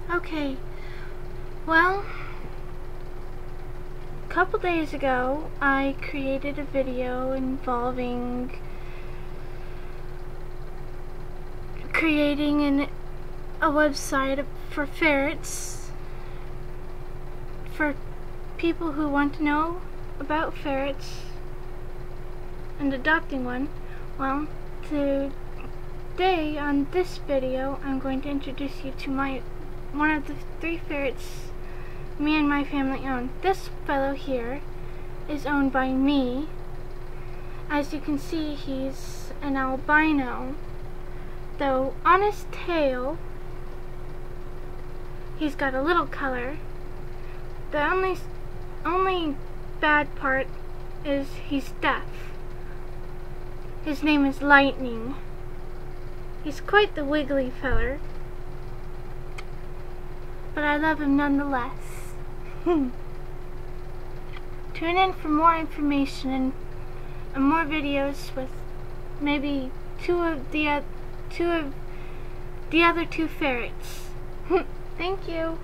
Okay, well, a couple days ago I created a video involving creating a website for ferrets for people who want to know about ferrets and adopting one. Well, today on this video I'm going to introduce you to one of the 3 ferrets me and my family own. This fellow here is owned by me. As you can see, he's an albino, though on his tail he's got a little color. The only bad part is he's deaf. His name is Lightning. He's quite the wiggly feller, but I love him nonetheless. Tune in for more information and more videos with maybe two of the other 2 ferrets. Thank you.